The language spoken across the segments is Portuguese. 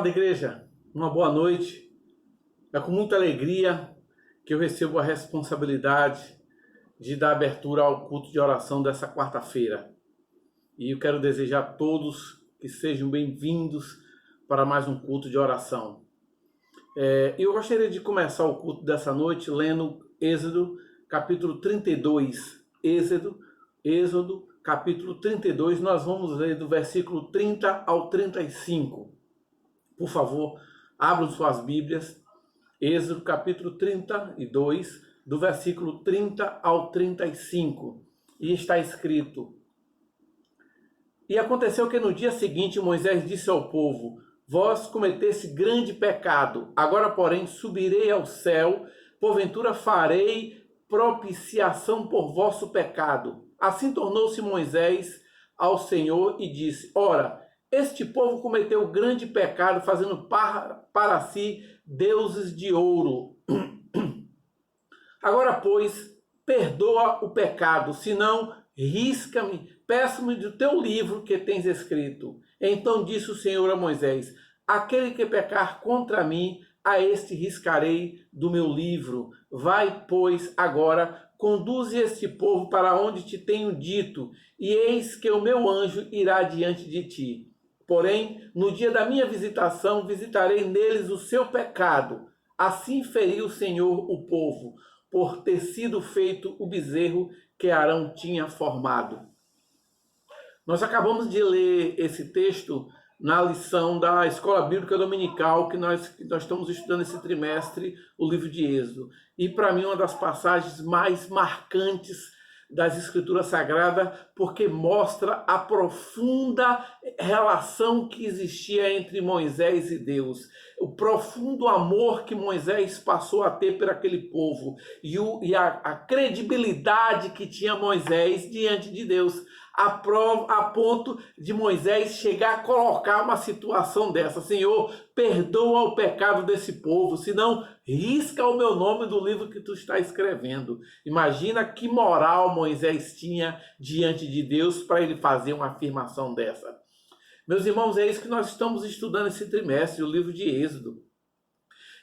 Amada igreja, uma boa noite. É com muita alegria que eu recebo a responsabilidade de dar abertura ao culto de oração dessa quarta-feira. E eu quero desejar a todos que sejam bem-vindos para mais um culto de oração. Eu gostaria de começar o culto dessa noite lendo Êxodo, capítulo 32. Êxodo, capítulo 32, nós vamos ler do versículo 30 ao 35. Por favor, abram suas Bíblias. Êxodo, capítulo 32, do versículo 30 ao 35. E está escrito: E aconteceu que no dia seguinte Moisés disse ao povo: Vós cometeste grande pecado, agora, porém, subirei ao céu, porventura farei propiciação por vosso pecado. Assim tornou-se Moisés ao Senhor e disse: Ora, este povo cometeu grande pecado, fazendo para si deuses de ouro. Agora, pois, perdoa o pecado, senão risca-me, peço-me do teu livro que tens escrito. Então disse o Senhor a Moisés: Aquele que pecar contra mim, a este riscarei do meu livro. Vai, pois, agora, conduze este povo para onde te tenho dito, e eis que o meu anjo irá diante de ti. Porém, no dia da minha visitação, visitarei neles o seu pecado. Assim feriu o Senhor o povo, por ter sido feito o bezerro que Arão tinha formado. Nós acabamos de ler esse texto na lição da Escola Bíblica Dominical que nós estamos estudando esse trimestre, o livro de Êxodo. E para mim uma das passagens mais marcantes das Escrituras Sagradas, porque mostra a profunda relação que existia entre Moisés e Deus, o profundo amor que Moisés passou a ter por aquele povo e a credibilidade que tinha Moisés diante de Deus, a ponto de Moisés chegar a colocar uma situação dessa: Senhor, perdoa o pecado desse povo, senão risca o meu nome do livro que tu está escrevendo. Imagina que moral Moisés tinha diante de Deus para ele fazer uma afirmação dessa. Meus irmãos, é isso que nós estamos estudando esse trimestre, o livro de Êxodo.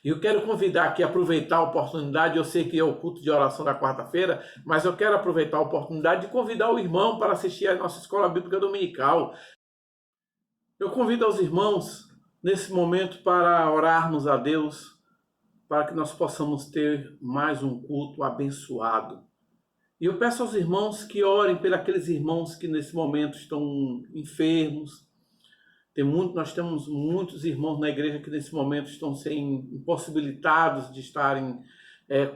E eu quero convidar aqui, aproveitar a oportunidade, eu sei que é o culto de oração da quarta-feira, mas eu quero aproveitar a oportunidade de convidar o irmão para assistir à nossa Escola Bíblica Dominical. Eu convido aos irmãos, nesse momento, para orarmos a Deus, para que nós possamos ter mais um culto abençoado. E eu peço aos irmãos que orem por aqueles irmãos que nesse momento estão enfermos. Nós temos muitos irmãos na igreja que nesse momento estão sendo impossibilitados de estarem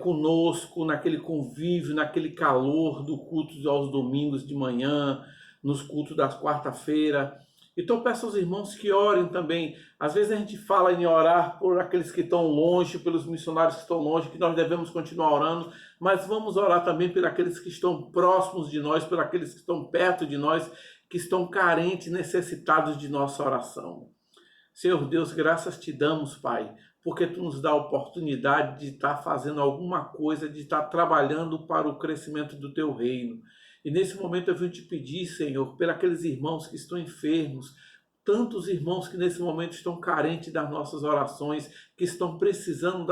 conosco naquele convívio, naquele calor do culto aos domingos de manhã, nos cultos das quarta-feira. Então peço aos irmãos que orem também. Às vezes a gente fala em orar por aqueles que estão longe, pelos missionários que estão longe, que nós devemos continuar orando, mas vamos orar também por aqueles que estão próximos de nós, por aqueles que estão perto de nós, que estão carentes, necessitados de nossa oração. Senhor Deus, graças te damos, Pai, porque tu nos dá a oportunidade de estar fazendo alguma coisa, de estar trabalhando para o crescimento do teu reino. E nesse momento eu venho te pedir, Senhor, por aqueles irmãos que estão enfermos, tantos irmãos que nesse momento estão carentes das nossas orações, que estão precisando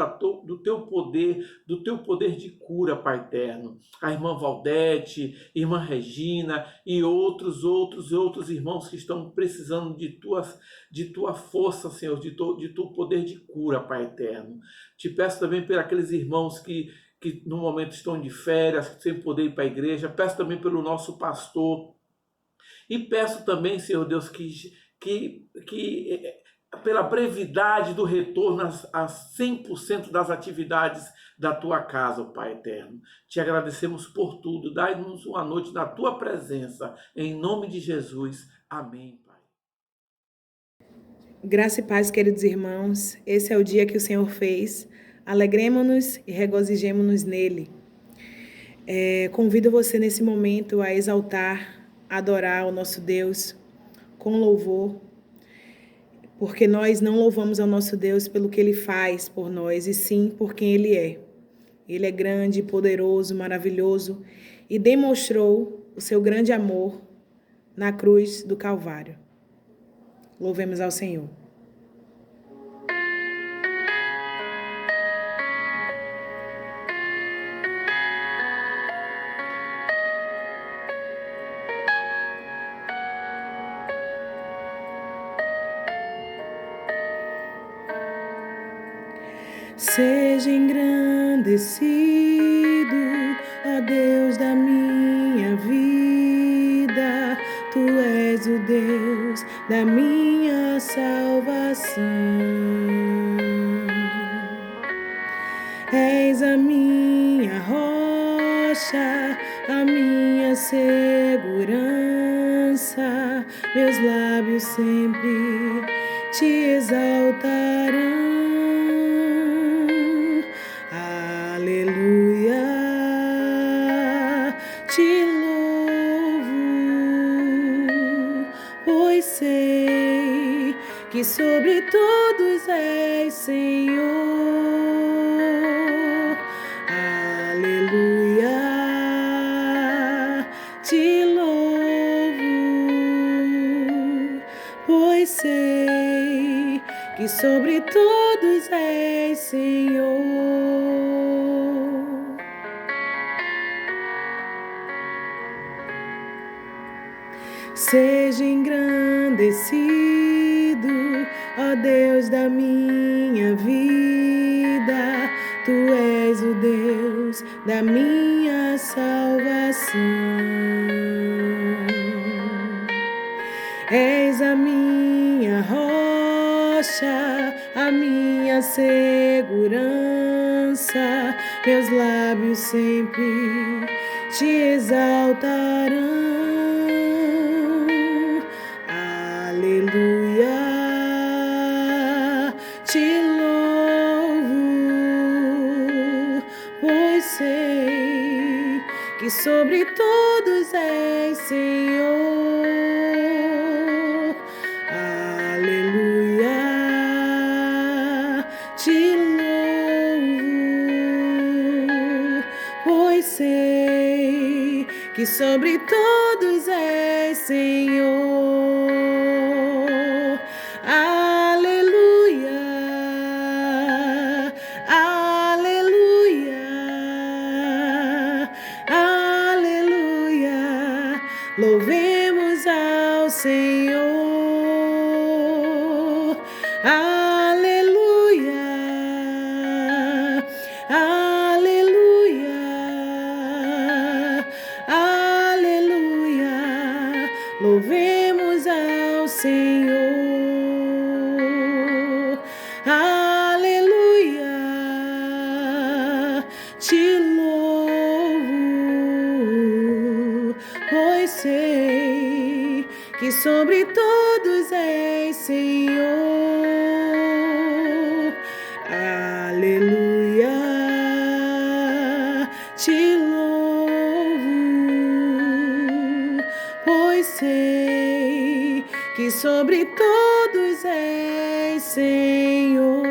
do teu poder de cura, Pai eterno. A irmã Valdete, irmã Regina e outros irmãos que estão precisando de tua força, Senhor, de teu poder de cura, Pai eterno. Te peço também por aqueles irmãos que no momento estão de férias, sem poder ir para a igreja. Peço também pelo nosso pastor. E peço também, Senhor Deus, que pela brevidade do retorno a 100% das atividades da tua casa, Pai eterno. Te agradecemos por tudo. Dai-nos uma noite na tua presença. Em nome de Jesus. Amém, Pai. Graça e paz, queridos irmãos. Esse é o dia que o Senhor fez. Alegremo-nos e regozijemo-nos nele. Convido você nesse momento a exaltar, adorar o nosso Deus com louvor, porque nós não louvamos ao nosso Deus pelo que Ele faz por nós, e sim por quem Ele é. Ele é grande, poderoso, maravilhoso e demonstrou o seu grande amor na cruz do Calvário. Louvemos ao Senhor. Seja engrandecido, ó Deus da minha vida, Tu és o Deus da minha salvação. És a minha rocha, a minha segurança, meus lábios sempre te exaltarão. Aleluia, te louvo, pois sei que sobre todos és Senhor. Aleluia, te louvo, pois sei que sobre todos és Senhor. Seja engrandecido, ó Deus da minha vida, Tu és o Deus da minha salvação. És a minha rocha, a minha segurança, meus lábios sempre te exaltarão. Aleluia, te louvo, pois sei que sobre todos és Senhor. Aleluia, te louvo, pois sei que sobre todos és Senhor. Aleluia, aleluia, aleluia, louvemos ao Senhor. Aleluia, aleluia, aleluia, louvemos ao Senhor. Aleluia, te louvo, pois sei que sobre todos és Senhor. Aleluia, te louvo, pois sei que sobre todos és Senhor.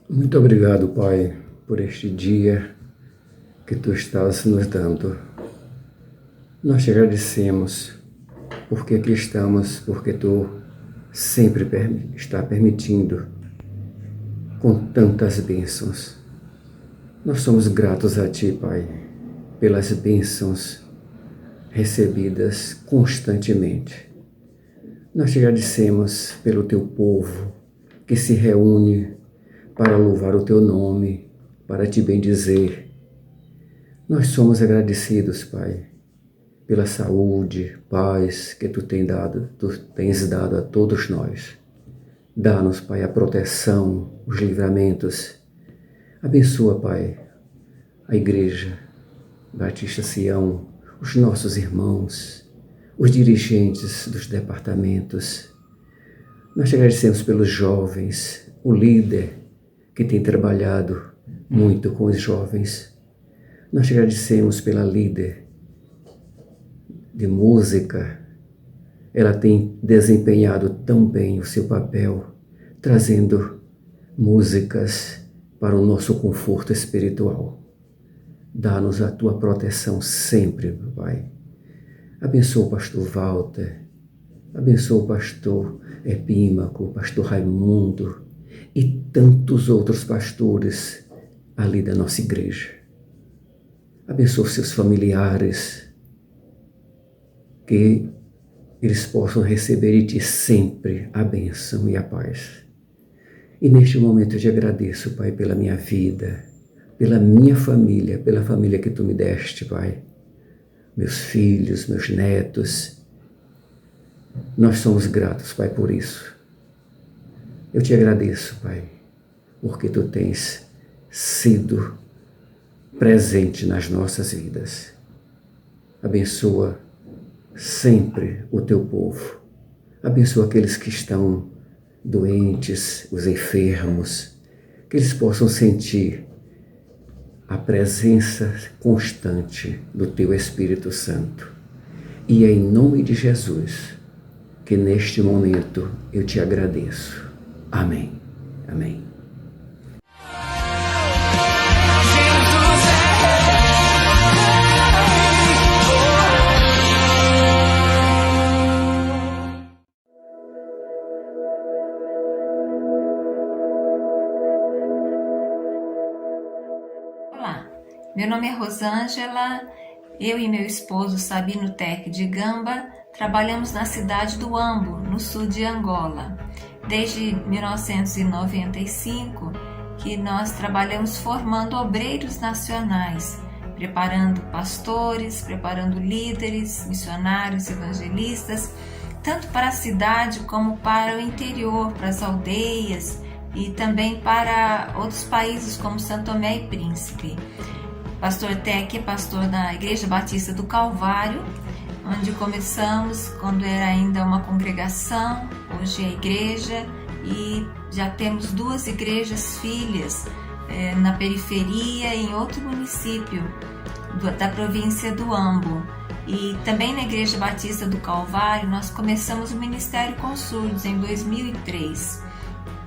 Muito obrigado, Pai, por este dia que Tu estás nos dando. Nós te agradecemos porque aqui estamos, porque Tu sempre está permitindo com tantas bênçãos. Nós somos gratos a Ti, Pai, pelas bênçãos recebidas constantemente. Nós te agradecemos pelo Teu povo que se reúne para louvar o Teu nome, para Te bendizer. Nós somos agradecidos, Pai, pela saúde, paz que Tu tens dado a todos nós. Dá-nos, Pai, a proteção, os livramentos. Abençoa, Pai, a Igreja Batista Sião, os nossos irmãos, os dirigentes dos departamentos. Nós te agradecemos pelos jovens, o líder que tem trabalhado muito com os jovens. Nós te agradecemos pela líder de música. Ela tem desempenhado tão bem o seu papel, trazendo músicas para o nosso conforto espiritual. Dá-nos a Tua proteção sempre, Pai. Abençoa o pastor Walter, abençoa o pastor Epímaco, o pastor Raimundo e tantos outros pastores ali da nossa igreja. Abençoa seus familiares, que eles possam receber de ti sempre a bênção e a paz. E neste momento eu te agradeço, Pai, pela minha vida, pela minha família, pela família que tu me deste, Pai. Meus filhos, meus netos, nós somos gratos, Pai, por isso. Eu te agradeço, Pai, porque tu tens sido presente nas nossas vidas. Abençoa sempre o teu povo. Abençoa aqueles que estão doentes, os enfermos, que eles possam sentir a presença constante do teu Espírito Santo. E é em nome de Jesus que neste momento eu te agradeço. Amém. Amém. Olá, meu nome é Rosângela, eu e meu esposo Sabino Tec de Gamba trabalhamos na cidade do Ambo, no sul de Angola. Desde 1995 que nós trabalhamos formando obreiros nacionais, preparando pastores, preparando líderes, missionários, evangelistas, tanto para a cidade como para o interior, para as aldeias, e também para outros países como São Tomé e Príncipe. Pastor Tec é pastor da Igreja Batista do Calvário, onde começamos quando era ainda uma congregação, hoje é igreja, e já temos 2 igrejas filhas na periferia e em outro município da província do Ambo. E também na Igreja Batista do Calvário nós começamos o Ministério com Surdos em 2003.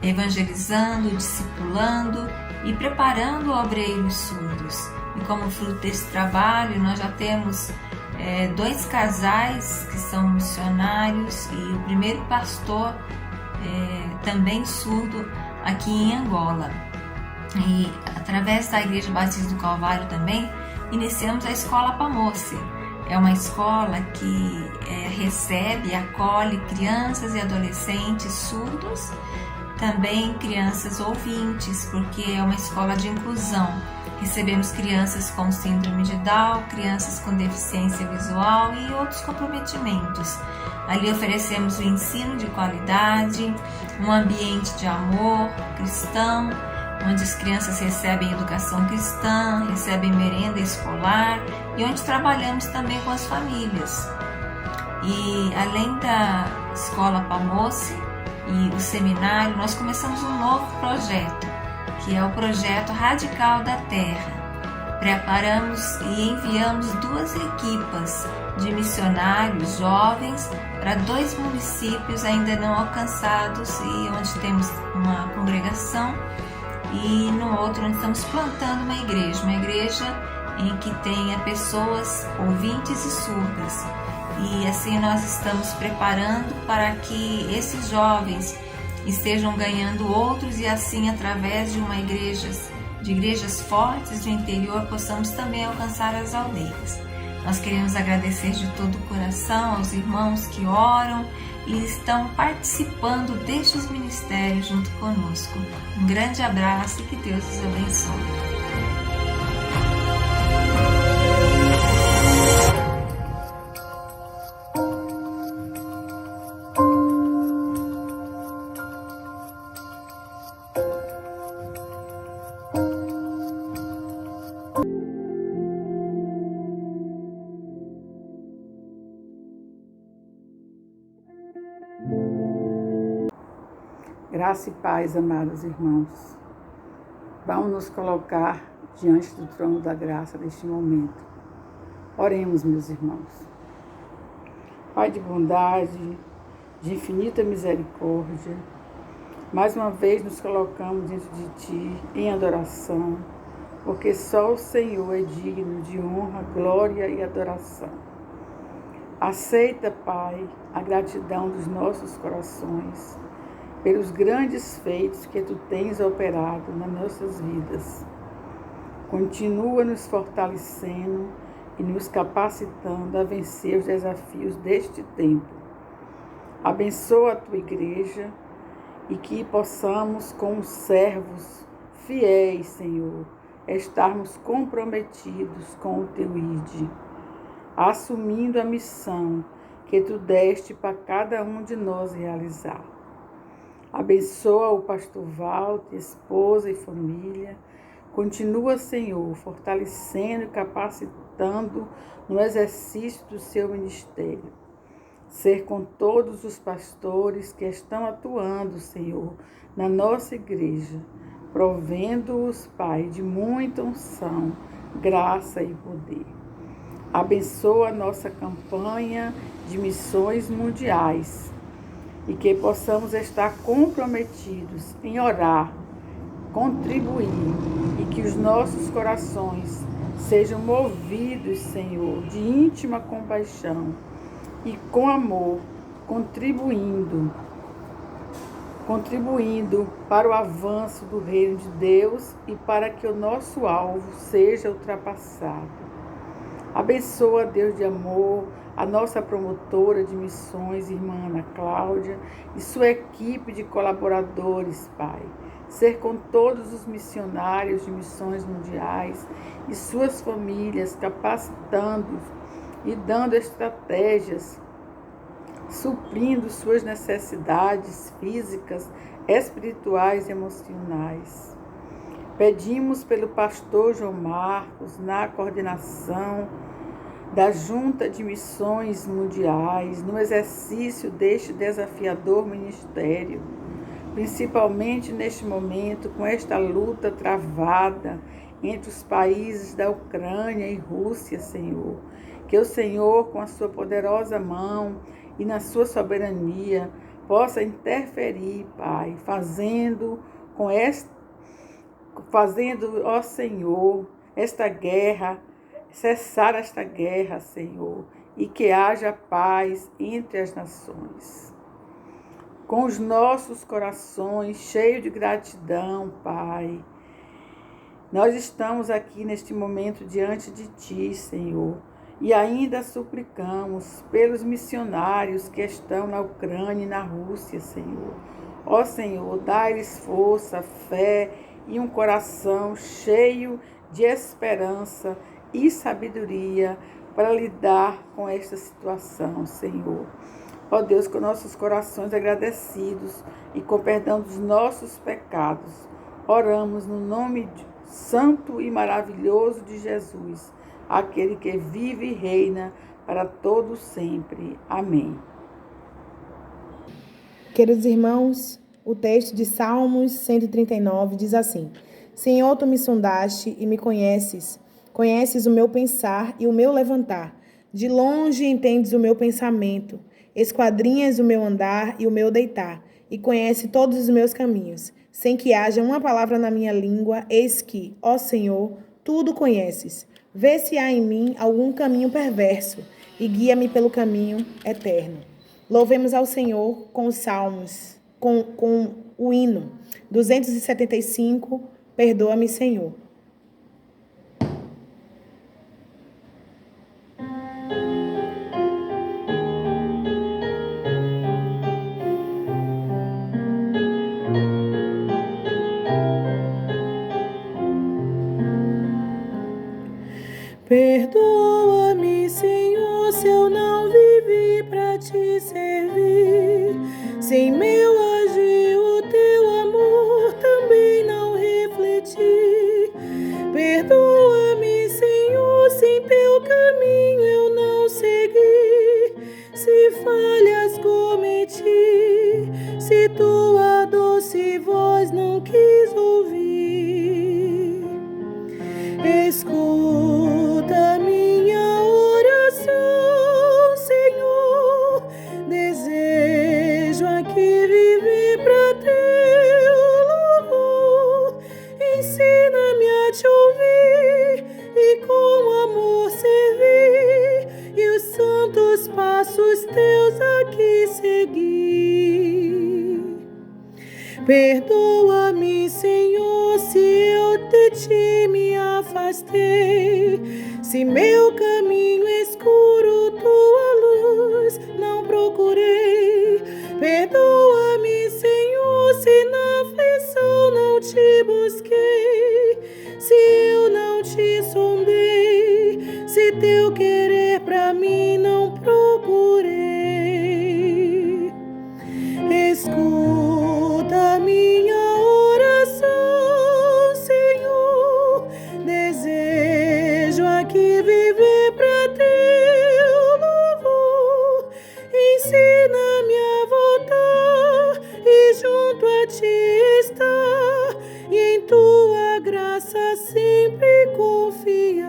Evangelizando, discipulando e preparando obreiros surdos. E como fruto desse trabalho, nós já temos 2 casais que são missionários e o primeiro pastor também surdo aqui em Angola. E através da Igreja Batista do Calvário também, iniciamos a Escola Pamoce. É uma escola que recebe e acolhe crianças e adolescentes surdos, também crianças ouvintes, porque é uma escola de inclusão. Recebemos crianças com síndrome de Down, crianças com deficiência visual e outros comprometimentos. Ali oferecemos o ensino de qualidade, um ambiente de amor cristão, onde as crianças recebem educação cristã, recebem merenda escolar e onde trabalhamos também com as famílias. E além da Escola Pamoce e o seminário, nós começamos um novo projeto, que é o projeto Radical da Terra. Preparamos e enviamos 2 equipas de missionários jovens para 2 municípios ainda não alcançados e onde temos uma congregação, e no outro onde estamos plantando uma igreja em que tenha pessoas ouvintes e surdas. E assim nós estamos preparando para que esses jovens estejam ganhando outros, e assim através de igrejas fortes do interior possamos também alcançar as aldeias. Nós queremos agradecer de todo o coração aos irmãos que oram e estão participando destes ministérios junto conosco. Um grande abraço e que Deus os abençoe. Graça e paz, amados irmãos. Vamos nos colocar diante do trono da graça neste momento. Oremos, meus irmãos. Pai de bondade, de infinita misericórdia, mais uma vez nos colocamos diante de Ti em adoração, porque só o Senhor é digno de honra, glória e adoração. Aceita, Pai, a gratidão dos nossos corações, pelos grandes feitos que Tu tens operado nas nossas vidas. Continua nos fortalecendo e nos capacitando a vencer os desafios deste tempo. Abençoa a tua igreja e que possamos, como servos fiéis, Senhor, estarmos comprometidos com o teu ID, assumindo a missão que tu deste para cada um de nós realizar. Abençoa o pastor Walter, esposa e família. Continua, Senhor, fortalecendo e capacitando no exercício do seu ministério. Ser com todos os pastores que estão atuando, Senhor, na nossa igreja, provendo-os, Pai, de muita unção, graça e poder. Abençoa a nossa campanha de missões mundiais e que possamos estar comprometidos em orar, contribuir e que os nossos corações sejam movidos, Senhor, de íntima compaixão e com amor, contribuindo para o avanço do reino de Deus e para que o nosso alvo seja ultrapassado. Abençoa, Deus de amor, a nossa promotora de missões, irmã Ana Cláudia, e sua equipe de colaboradores, Pai. Ser com todos os missionários de missões mundiais e suas famílias, capacitando-os e dando estratégias, suprindo suas necessidades físicas, espirituais e emocionais. Pedimos pelo pastor João Marcos, na coordenação da Junta de Missões Mundiais, no exercício deste desafiador ministério, principalmente neste momento, com esta luta travada entre os países da Ucrânia e Rússia, Senhor. Que o Senhor, com a sua poderosa mão e na sua soberania, possa interferir, Pai, fazendo, ó Senhor, esta guerra, cessar esta guerra, Senhor, e que haja paz entre as nações. Com os nossos corações cheios de gratidão, Pai, nós estamos aqui neste momento diante de Ti, Senhor, e ainda suplicamos pelos missionários que estão na Ucrânia e na Rússia, Senhor. Ó Senhor, dá-lhes força, fé e um coração cheio de esperança e sabedoria para lidar com esta situação, Senhor. Ó Deus, com nossos corações agradecidos e com perdão dos nossos pecados, oramos no nome santo e maravilhoso de Jesus, aquele que vive e reina para todos sempre. Amém. Queridos irmãos, o texto de Salmos 139 diz assim: Senhor, tu me sondaste e me conheces. Conheces o meu pensar e o meu levantar. De longe entendes o meu pensamento. Esquadrinhas o meu andar e o meu deitar. E conhece todos os meus caminhos. Sem que haja uma palavra na minha língua, eis que, ó Senhor, tudo conheces. Vê se há em mim algum caminho perverso e guia-me pelo caminho eterno. Louvemos ao Senhor com os salmos, com o hino 275, Perdoa-me, Senhor. Perdoa-me, Senhor, se eu não vivi para te servir. Se em meu agir o teu amor também não refleti. Perdoa-me, Senhor, se em teu caminho eu não segui. Se falhas cometi, se tua doce voz não quis ouvir. Escuta minha oração, Senhor. Desejo aqui viver para teu louvor. Ensina-me a te ouvir e com amor servir, e os santos passos teus aqui seguir. Perdoa-me, Senhor, se eu te de ti me afastei. Se meu caminho escuro, tua luz não procurei. Perdoa-me, Senhor, se na aflição não te busquei. Se eu não te sondei, se teu querer pra mim não procurei. Escuta minha oração, Senhor. Desejo aqui viver pra teu louvor. Ensina-me a voltar e junto a ti estar, e em tua graça sempre confiar.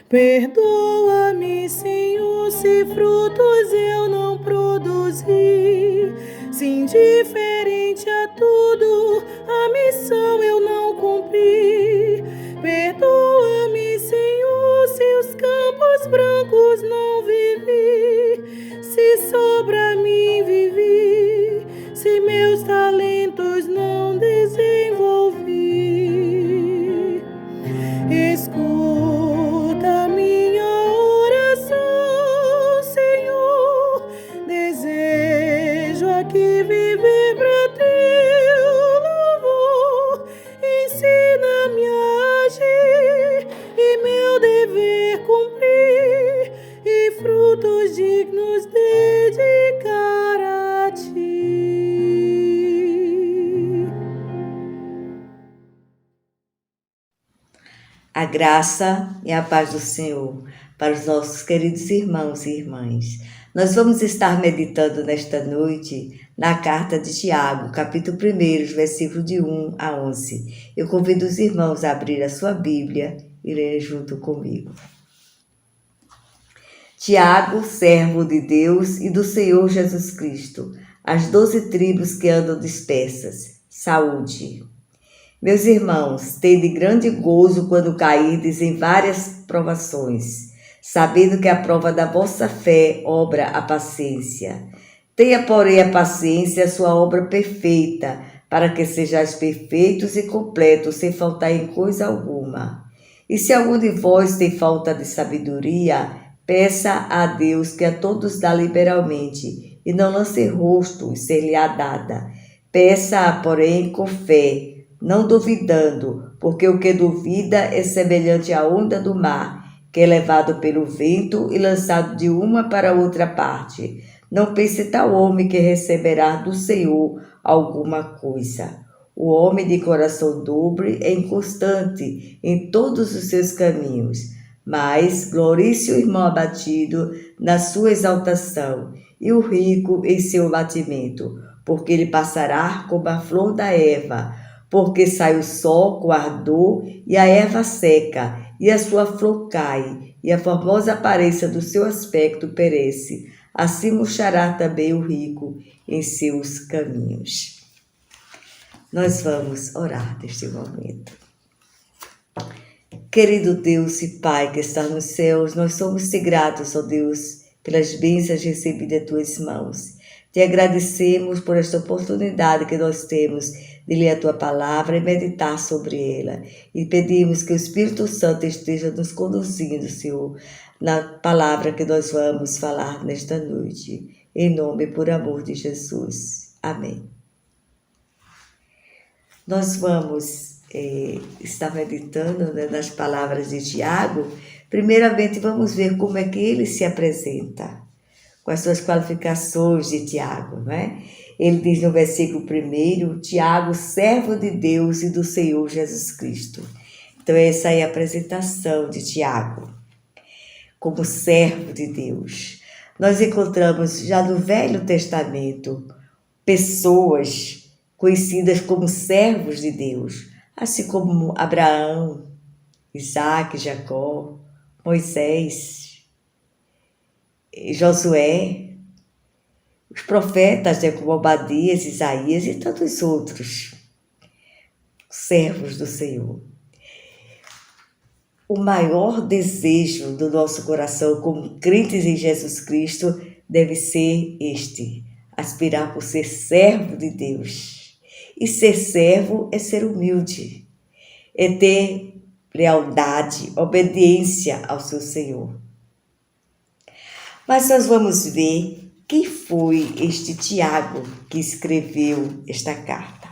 Perdoa-me, Senhor, se frutos eu não produzi, se indiferente a tudo a missão eu não cumpri. Perdoa-me, Senhor, se os campos brancos não vivi, se sobra mim vivi, se meus talentos não desenvolvi. Escuta minha oração, Senhor. Desejo aqui viver pra teu louvor. Ensina-me a agir e meu dever cumprir, e frutos dignos dedicar a ti. A graça e a paz do Senhor para os nossos queridos irmãos e irmãs. Nós vamos estar meditando nesta noite na carta de Tiago, capítulo 1, versículo de 1 a 11. Eu convido os irmãos a abrir a sua Bíblia e ler junto comigo. Tiago, servo de Deus e do Senhor Jesus Cristo, as 12 tribos que andam dispersas, saúde. Meus irmãos, tende grande gozo quando cairdes em várias provações, sabendo que a prova da vossa fé obra a paciência. Tenha, porém, a paciência a sua obra perfeita, para que sejais perfeitos e completos, sem faltar em coisa alguma. E se algum de vós tem falta de sabedoria, peça a Deus, que a todos dá liberalmente, e não lance rosto, e ser-lhe-á dada. Peça-a, porém, com fé, não duvidando, porque o que duvida é semelhante à onda do mar, que é levado pelo vento e lançado de uma para outra parte. Não pense tal homem que receberá do Senhor alguma coisa. O homem de coração dobre é inconstante em todos os seus caminhos, mas glorie-se o irmão abatido na sua exaltação, e o rico em seu abatimento, porque ele passará como a flor da erva, porque sai o sol com ardor e a erva seca, e a sua flor cai, e a formosa aparência do seu aspecto perece. Assim murchará também o rico em seus caminhos. Nós vamos orar neste momento. Querido Deus e Pai que está nos céus, nós somos-te gratos, ó Deus, pelas bênçãos recebidas de tuas mãos. Te agradecemos por esta oportunidade que nós temos de ler a tua palavra e meditar sobre ela. E pedimos que o Espírito Santo esteja nos conduzindo, Senhor, na palavra que nós vamos falar nesta noite. Em nome e por amor de Jesus. Amém. Nós vamos estar meditando, né, nas palavras de Tiago. Primeiramente, vamos ver como é que ele se apresenta, com as suas qualificações de Tiago, não é? Ele diz no versículo 1, Tiago, servo de Deus e do Senhor Jesus Cristo. Então, essa é a apresentação de Tiago, como servo de Deus. Nós encontramos já no Velho Testamento pessoas conhecidas como servos de Deus, assim como Abraão, Isaac, Jacó, Moisés, Josué, os profetas, né, como Obadias, Isaías e tantos outros servos do Senhor. o maior desejo do nosso coração como crentes em Jesus Cristo deve ser este: aspirar por ser servo de Deus. E ser servo é ser humilde, é ter lealdade, obediência ao seu Senhor. Mas nós vamos ver quem foi este Tiago que escreveu esta carta.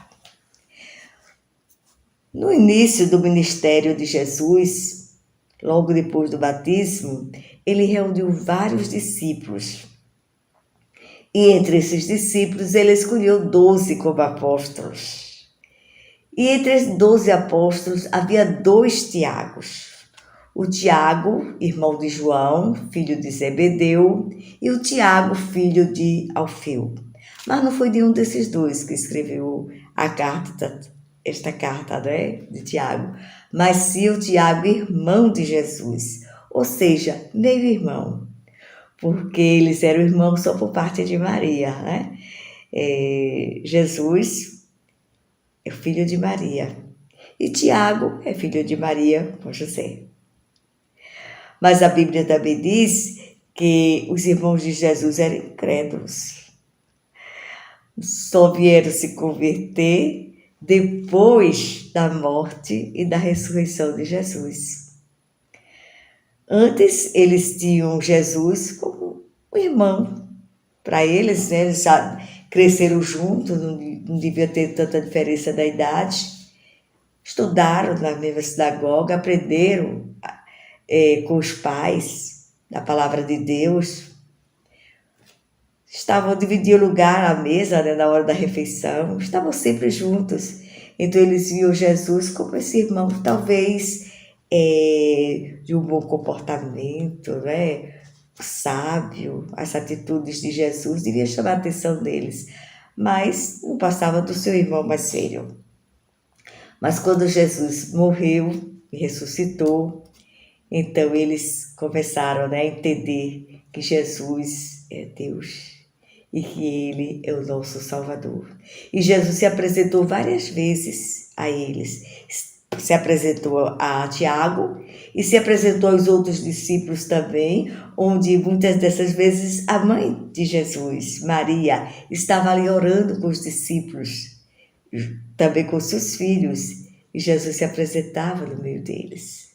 No início do ministério de Jesus, logo depois do batismo, ele reuniu vários discípulos. E entre esses discípulos, ele escolheu 12 como apóstolos. E entre os 12 apóstolos, havia 2 Tiagos. O Tiago, irmão de João, filho de Zebedeu, e o Tiago, filho de Alfeu. Mas não foi nenhum desses 2 que escreveu esta carta, né, de Tiago, mas sim o Tiago, irmão de Jesus, ou seja, meio-irmão, porque eles eram irmãos só por parte de Maria, né? Jesus é filho de Maria e Tiago é filho de Maria com José. Mas a Bíblia também diz que os irmãos de Jesus eram incrédulos, só vieram se converter depois da morte e da ressurreição de Jesus. Antes, eles tinham Jesus como um irmão. Para eles, né, eles já cresceram juntos, não devia ter tanta diferença da idade. Estudaram na mesma sinagoga, aprenderam com os pais da palavra de Deus. Dividiam lugar à mesa, né, na hora da refeição, estavam sempre juntos. Então eles viam Jesus como esse irmão, talvez de um bom comportamento, né, sábio. As atitudes de Jesus deviam chamar a atenção deles, mas não passava do seu irmão mais velho. Mas quando Jesus morreu e ressuscitou, então eles começaram, né, a entender que Jesus é Deus e que Ele é o nosso Salvador. E Jesus se apresentou várias vezes a eles. Se apresentou a Tiago e se apresentou aos outros discípulos também, onde muitas dessas vezes a mãe de Jesus, Maria, estava ali orando com os discípulos, também com seus filhos, e Jesus se apresentava no meio deles.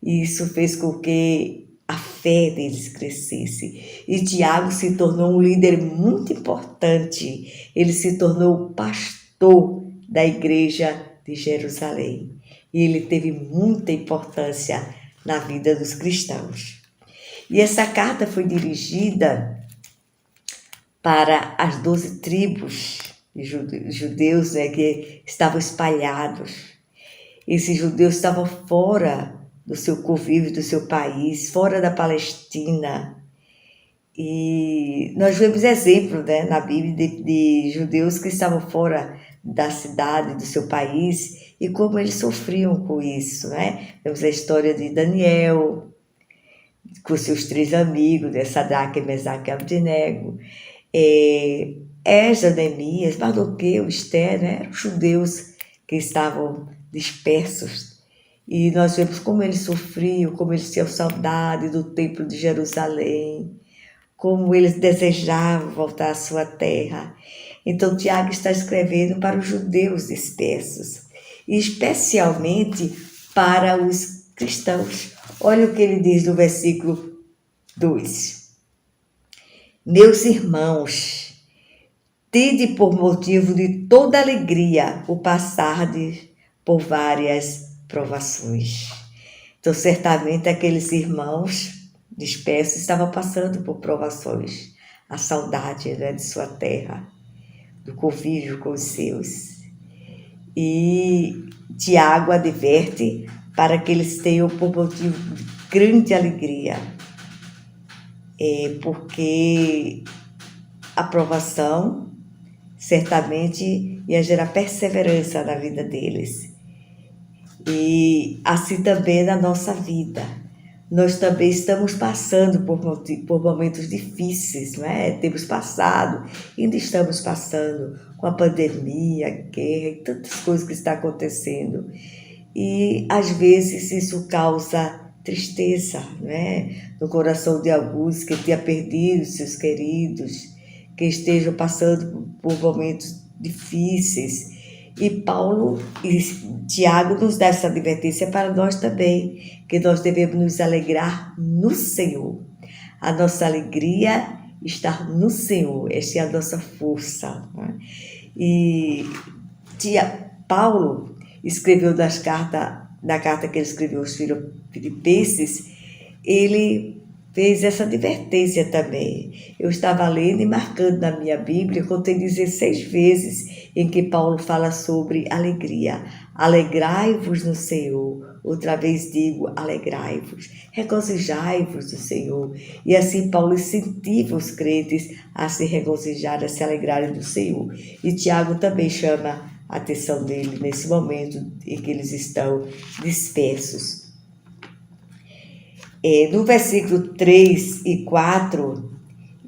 E isso fez com que a fé deles crescesse. E Tiago se tornou um líder muito importante. Ele se tornou o pastor da igreja de Jerusalém. E ele teve muita importância na vida dos cristãos. E essa carta foi dirigida para as 12 tribos de judeus, né, que estavam espalhados. Esses judeus estavam fora do seu convívio, do seu país, fora da Palestina. E nós vemos exemplos, né, na Bíblia de judeus que estavam fora da cidade, do seu país, e como eles sofriam com isso, né? Temos a história de Daniel, com seus 3 amigos, né, Sadraque, Mesaque e Abdenego, Esdras, Neemias, Mardoqueu, Esther, né? Eram judeus que estavam dispersos. E nós vemos como eles sofriam, como eles tinham saudade do templo de Jerusalém, como eles desejavam voltar à sua terra. Então, Tiago está escrevendo para os judeus dispersos, e especialmente para os cristãos. Olha o que ele diz no versículo 2. Meus irmãos, tende por motivo de toda alegria o passardes por várias provações. Então, certamente, aqueles irmãos dispersos estavam passando por provações. A saudade, né, de sua terra, do convívio com os seus. E Tiago adverte para que eles tenham por motivo de grande alegria, porque a provação certamente ia gerar perseverança na vida deles. E assim também na nossa vida. Nós também estamos passando por momentos difíceis, não é? Temos passado, ainda estamos passando com a pandemia, a guerra e tantas coisas que estão acontecendo. e às vezes isso causa tristeza, né? No coração de alguns que tenham perdido seus queridos, que estejam passando por momentos difíceis. E Paulo e Tiago nos dá essa advertência para nós também, que nós devemos nos alegrar no Senhor. A nossa alegria está no Senhor, esta é a nossa força, né? E Paulo escreveu na carta que ele escreveu aos Filipenses, ele fez essa advertência também. Eu estava lendo e marcando na minha Bíblia, contei 16 vezes em que Paulo fala sobre alegria. Alegrai-vos no Senhor. Outra vez digo, alegrai-vos. Regozijai-vos no Senhor. E assim Paulo incentiva os crentes a se regozijar, a se alegrarem do Senhor. E Tiago também chama a atenção dele nesse momento em que eles estão dispersos. No versículo 3 e 4,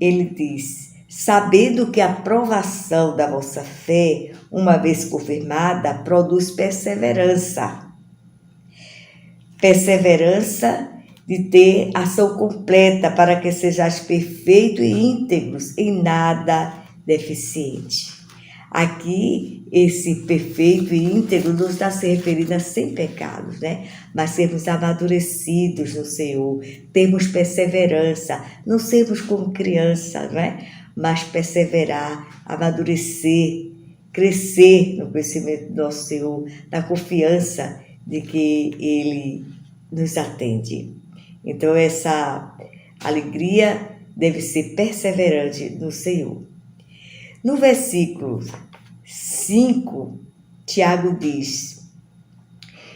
ele diz: sabendo que a provação da vossa fé, uma vez confirmada, produz perseverança. Perseverança de ter ação completa, para que sejais perfeitos e íntegros, em nada deficiente. Aqui, esse perfeito e íntegro nos está se referindo a sem pecados, né? Mas sermos amadurecidos no Senhor, termos perseverança, não sermos como criança, né? Mas perseverar, amadurecer, crescer no conhecimento do nosso Senhor, na confiança de que Ele nos atende. Então, essa alegria deve ser perseverante no Senhor. No versículo 5, Tiago diz: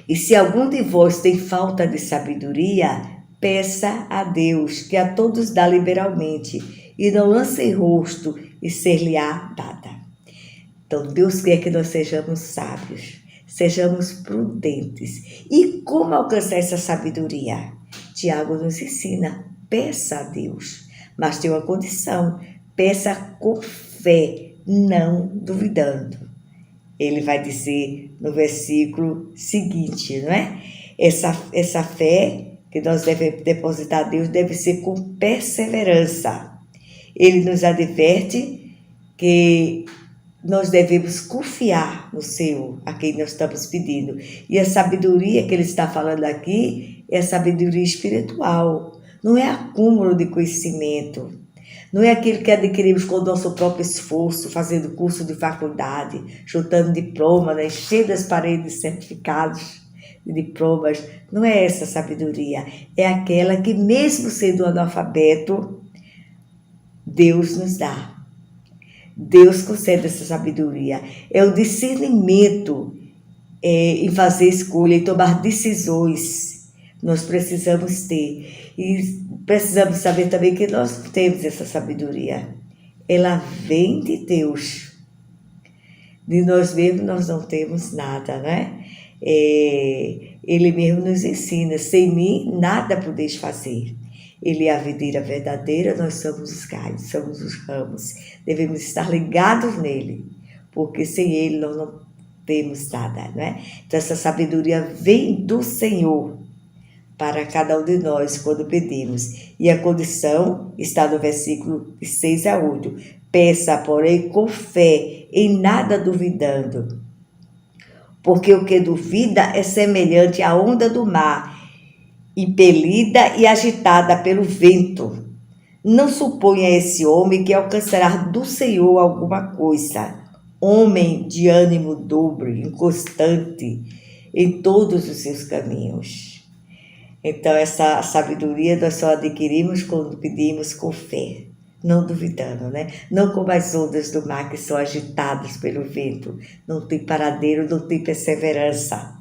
e se algum de vós tem falta de sabedoria, peça a Deus, que a todos dá liberalmente, e não lance em rosto, e ser-lhe-á dada. Então, Deus quer que nós sejamos sábios, sejamos prudentes. E como alcançar essa sabedoria? Tiago nos ensina: peça a Deus, mas tem uma condição: peça com fé, não duvidando. Ele vai dizer no versículo seguinte, não é? Essa fé que nós devemos depositar a Deus deve ser com perseverança. Ele nos adverte que nós devemos confiar no Senhor, a quem nós estamos pedindo. E a sabedoria que ele está falando aqui é a sabedoria espiritual. Não é acúmulo de conhecimento. Não é aquilo que adquirimos com o nosso próprio esforço, fazendo curso de faculdade, juntando diploma, né? Enchendo as paredes de certificados de diplomas. Não é essa sabedoria. É aquela que, mesmo sendo analfabeto, Deus nos dá. Deus concede essa sabedoria. É o discernimento em fazer escolha, em tomar decisões. Nós precisamos ter. E precisamos saber também que nós temos essa sabedoria. Ela vem de Deus. De nós mesmos nós não temos nada, né? Ele mesmo nos ensina: sem mim nada podeis fazer. Ele é a videira verdadeira, nós somos os galhos, somos os ramos. Devemos estar ligados nele, porque sem ele nós não temos nada, né? Então essa sabedoria vem do Senhor para cada um de nós quando pedimos. E a condição está no versículo 6 a 8. Peça, porém, com fé, em nada duvidando. Porque o que duvida é semelhante à onda do mar, impelida e agitada pelo vento. Não suponha esse homem que alcançará do Senhor alguma coisa. Homem de ânimo dobre, inconstante em todos os seus caminhos. Então, essa sabedoria nós só adquirimos quando pedimos com fé, não duvidando, né? Não como as ondas do mar que são agitadas pelo vento. Não tem paradeiro, não tem perseverança.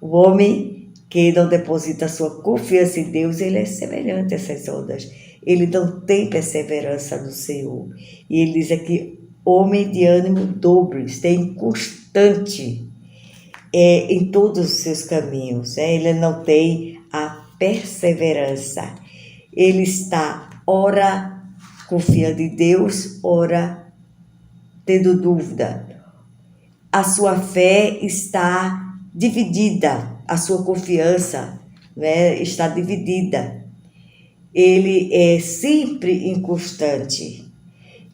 O homem que não deposita sua confiança em Deus, ele é semelhante a essas ondas. Ele não tem perseverança no Senhor. E ele diz aqui: homem de ânimo dobre, está inconstante em todos os seus caminhos. Ele não tem a perseverança. Ele está, ora, confiando em Deus, ora, tendo dúvida. A sua fé está dividida. a sua confiança, né, está dividida. Ele é sempre inconstante.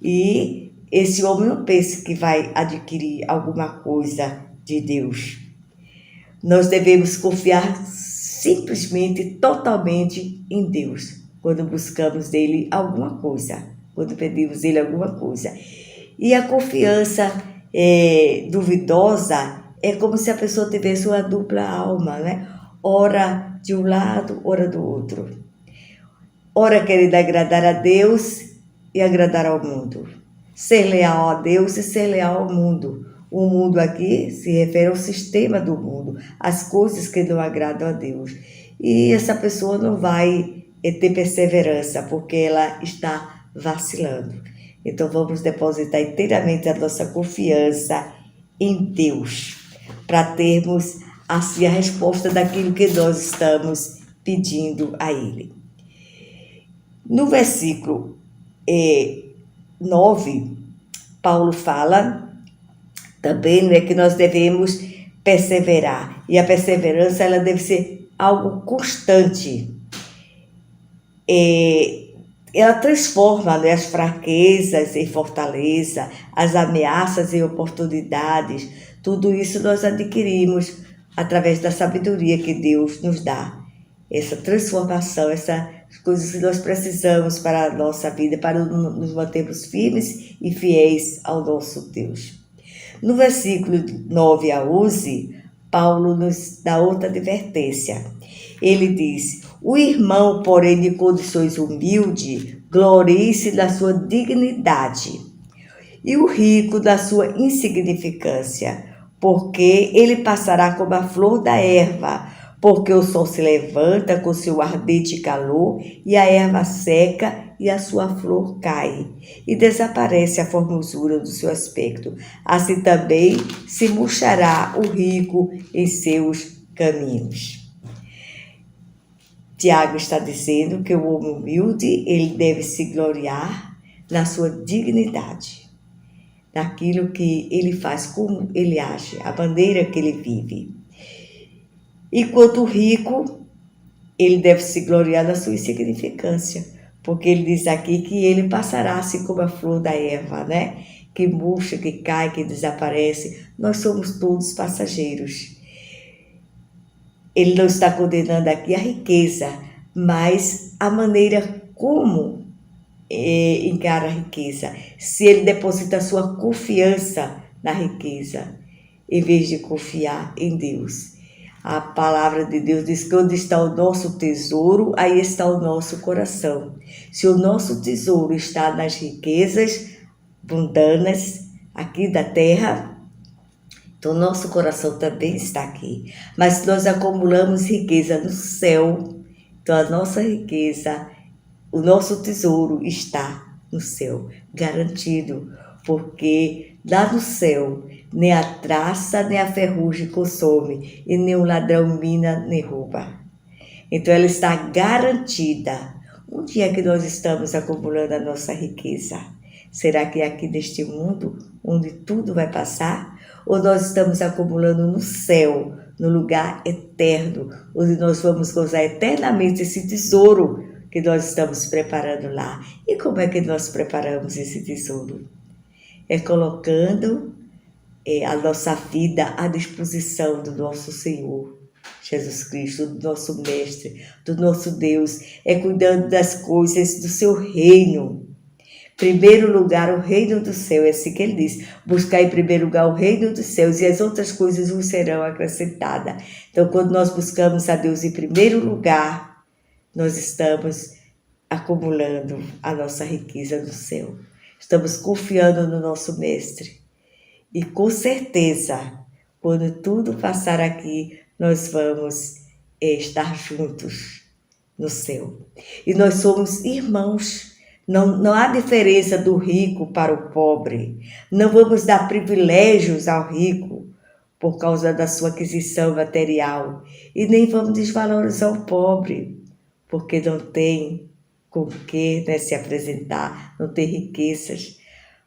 E esse homem não pensa que vai adquirir alguma coisa de Deus. Nós devemos confiar simplesmente, totalmente em Deus, quando buscamos dele alguma coisa, quando pedimos dele alguma coisa. E a confiança duvidosa é como se a pessoa tivesse uma dupla alma, né? Ora de um lado, ora do outro. Ora querendo agradar a Deus e agradar ao mundo. Ser leal a Deus e ser leal ao mundo. O mundo aqui se refere ao sistema do mundo, às coisas que não agradam a Deus. E essa pessoa não vai ter perseverança, porque ela está vacilando. Então vamos depositar inteiramente a nossa confiança em Deus, para termos assim a resposta daquilo que nós estamos pedindo a Ele. No versículo 9, Paulo fala também, né, que nós devemos perseverar. E a perseverança ela deve ser algo constante. Ela transforma, né, as fraquezas em fortaleza, as ameaças em oportunidades. Tudo isso nós adquirimos através da sabedoria que Deus nos dá. Essa transformação, essas coisas que nós precisamos para a nossa vida, para nos mantermos firmes e fiéis ao nosso Deus. No versículo 9 a 11, Paulo nos dá outra advertência. Ele diz: o irmão, porém, de condições humildes, glorie-se da sua dignidade, e o rico da sua insignificância, porque ele passará como a flor da erva, porque o sol se levanta com seu ardente calor, e a erva seca e a sua flor cai, e desaparece a formosura do seu aspecto. Assim também se murchará o rico em seus caminhos. Tiago está dizendo que o homem humilde, ele deve se gloriar na sua dignidade, naquilo que ele faz, como ele age, a maneira que ele vive. Enquanto o rico, ele deve se gloriar na sua insignificância, porque ele diz aqui que ele passará assim como a flor da erva, né? Que murcha, que cai, que desaparece. Nós somos todos passageiros. Ele não está condenando aqui a riqueza, mas a maneira como encara a riqueza. Se ele deposita a sua confiança na riqueza, em vez de confiar em Deus. A palavra de Deus diz que onde está o nosso tesouro, aí está o nosso coração. Se o nosso tesouro está nas riquezas mundanas aqui da terra, então o nosso coração também está aqui. Mas se nós acumulamos riqueza no céu, então a nossa riqueza, o nosso tesouro está no céu, garantido, porque lá no céu nem a traça nem a ferrugem consome, e nem o ladrão mina nem rouba. Então ela está garantida. Um dia que nós estamos acumulando a nossa riqueza, será que é aqui neste mundo, onde tudo vai passar? Ou nós estamos acumulando no céu, no lugar eterno, onde nós vamos gozar eternamente esse tesouro que nós estamos preparando lá? E como é que nós preparamos esse tesouro? É colocando a nossa vida à disposição do nosso Senhor Jesus Cristo, do nosso Mestre, do nosso Deus. É cuidando das coisas do seu reino. Primeiro lugar, o reino do céu, é assim que ele diz: buscar em primeiro lugar o reino dos céus, e as outras coisas vos serão acrescentadas. Então, quando nós buscamos a Deus em primeiro lugar, nós estamos acumulando a nossa riqueza no céu. Estamos confiando no nosso Mestre. E com certeza, quando tudo passar aqui, nós vamos estar juntos no céu. E nós somos irmãos. Não há diferença do rico para o pobre. Não vamos dar privilégios ao rico por causa da sua aquisição material. E nem vamos desvalorizar o pobre, porque não tem com que, né, se apresentar, não tem riquezas.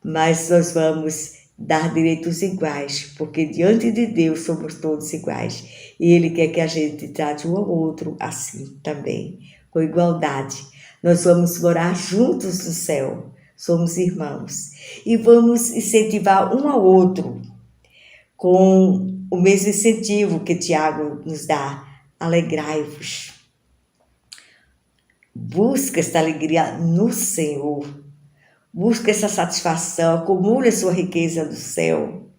Mas nós vamos dar direitos iguais, porque diante de Deus somos todos iguais. E Ele quer que a gente trate um ao outro assim também, com igualdade. Nós vamos morar juntos no céu, somos irmãos. E vamos incentivar um ao outro com o mesmo incentivo que Tiago nos dá. Alegrai-vos. Busca esta alegria no Senhor. Busca essa satisfação. Acumule a sua riqueza do céu,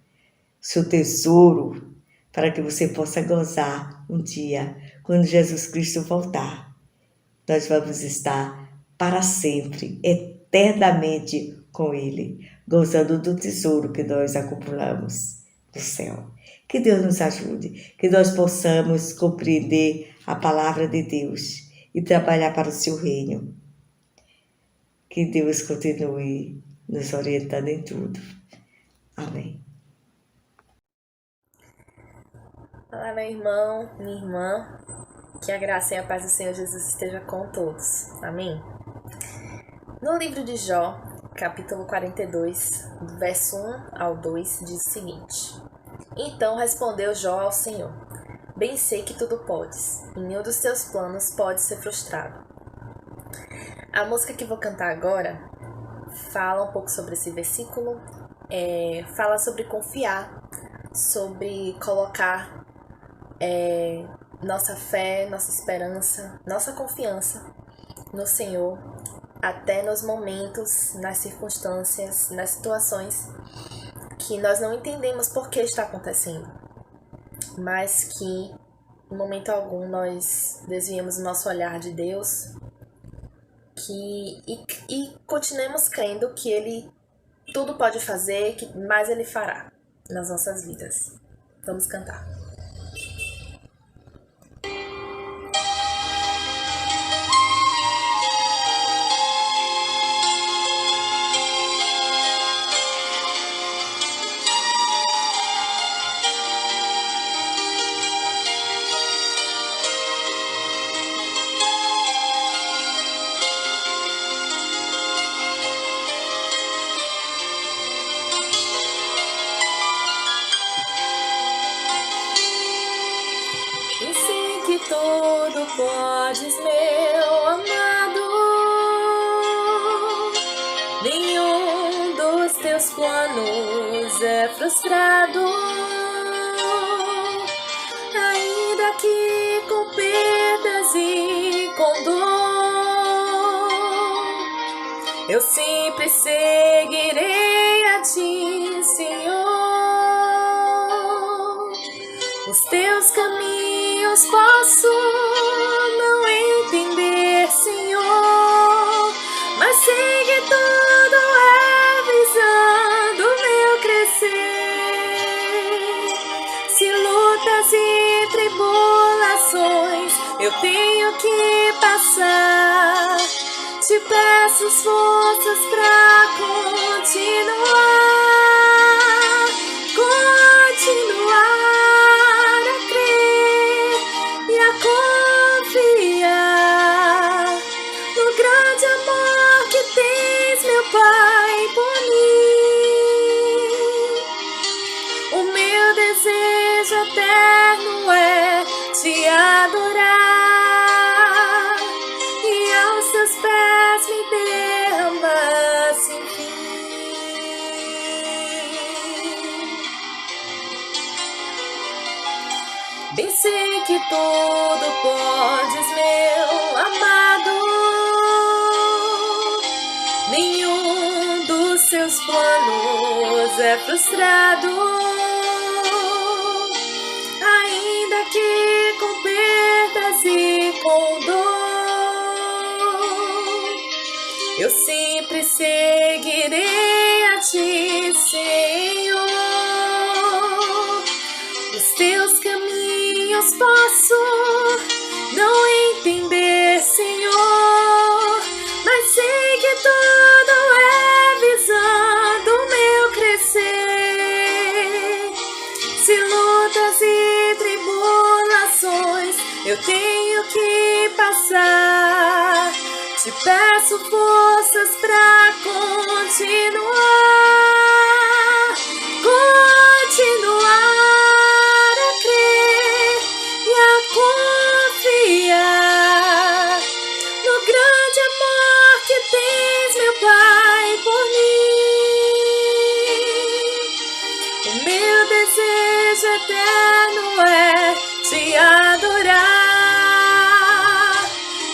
seu tesouro, para que você possa gozar um dia, quando Jesus Cristo voltar. Nós vamos estar para sempre, eternamente com Ele, gozando do tesouro que nós acumulamos no céu. Que Deus nos ajude, que nós possamos compreender a palavra de Deus e trabalhar para o seu reino. Que Deus continue nos orientando em tudo. Amém. Olá, meu irmão, minha irmã. Que a graça e a paz do Senhor Jesus esteja com todos. Amém? No livro de Jó, capítulo 42, do verso 1 ao 2, diz o seguinte: Então respondeu Jó ao Senhor: Bem sei que tudo podes, e nenhum dos teus planos pode ser frustrado. A música que vou cantar agora fala um pouco sobre esse versículo, fala sobre confiar, sobre colocar nossa fé, nossa esperança, nossa confiança no Senhor, até nos momentos, nas circunstâncias, nas situações que nós não entendemos por que está acontecendo, mas que em momento algum nós desviamos o nosso olhar de Deus e continuemos crendo que Ele tudo pode fazer, que mais Ele fará nas nossas vidas. Vamos cantar. Tudo podes, meu amado, nenhum dos teus planos é frustrado, ainda que com perdas e com dor, eu sempre seguirei a ti, Senhor. Os teus caminhos posso não entender, Senhor, mas sei que tudo é visando meu crescer. Se lutas e tribulações eu tenho que passar, te peço forças pra continuar a crer e a confiar no grande amor que tens, meu Pai, por mim. O meu desejo eterno é te adorar e aos teus pés me derramar sem fim. Bem sei que tudo podes, meu amado, nenhum dos seus planos é frustrado, ainda que com perdas e com dor, eu sempre seguirei a ti, Senhor. Os teus caminhos posso não entender, Senhor, mas sei que tudo é visando o meu crescer. Se lutas e tribulações eu tenho que passar, te peço forças pra continuar desejo eterno é te adorar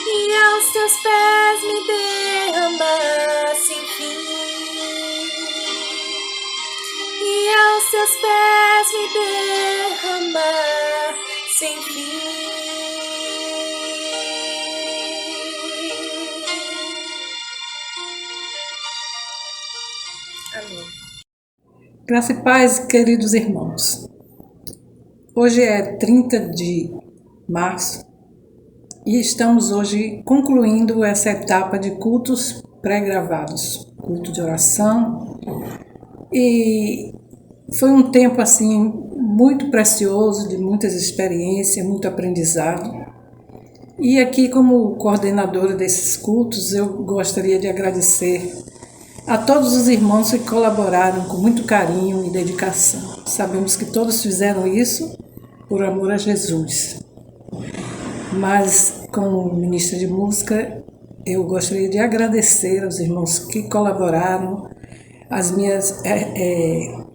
e aos teus pés me derramar sem fim. E aos teus pés me derramar sem fim. Amém. Graça e paz, queridos irmãos. Hoje é 30 de março e estamos hoje concluindo essa etapa de cultos pré-gravados, culto de oração. E foi um tempo assim muito precioso, de muitas experiências, muito aprendizado. E aqui, como coordenadora desses cultos, eu gostaria de agradecer a todos os irmãos que colaboraram com muito carinho e dedicação. Sabemos que todos fizeram isso por amor a Jesus. Mas, como ministra de música, eu gostaria de agradecer aos irmãos que colaboraram,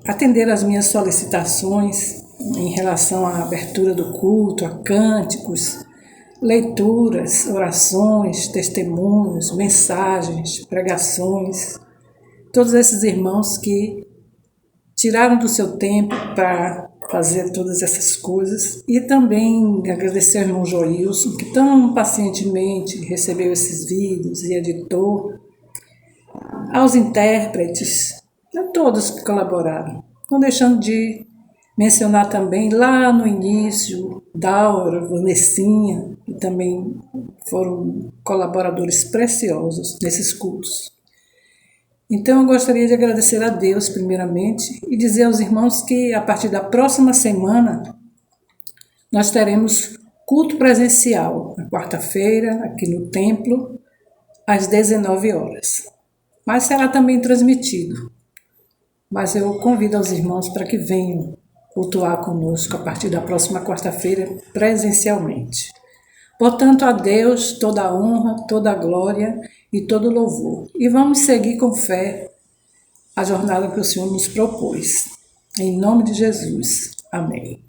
atender às minhas solicitações em relação à abertura do culto, a cânticos, leituras, orações, testemunhos, mensagens, pregações. Todos esses irmãos que tiraram do seu tempo para fazer todas essas coisas. E também agradecer ao irmão Joilson, que tão pacientemente recebeu esses vídeos e editou. Aos intérpretes, a todos que colaboraram. Não deixando de mencionar também lá no início, Daura, Vanessinha, que também foram colaboradores preciosos nesses cultos. Então eu gostaria de agradecer a Deus primeiramente e dizer aos irmãos que a partir da próxima semana nós teremos culto presencial, na quarta-feira, aqui no templo, às 19 horas. Mas será também transmitido. Mas eu convido aos irmãos para que venham cultuar conosco a partir da próxima quarta-feira presencialmente. Portanto, a Deus toda a honra, toda a glória e todo o louvor. E vamos seguir com fé a jornada que o Senhor nos propôs. Em nome de Jesus. Amém.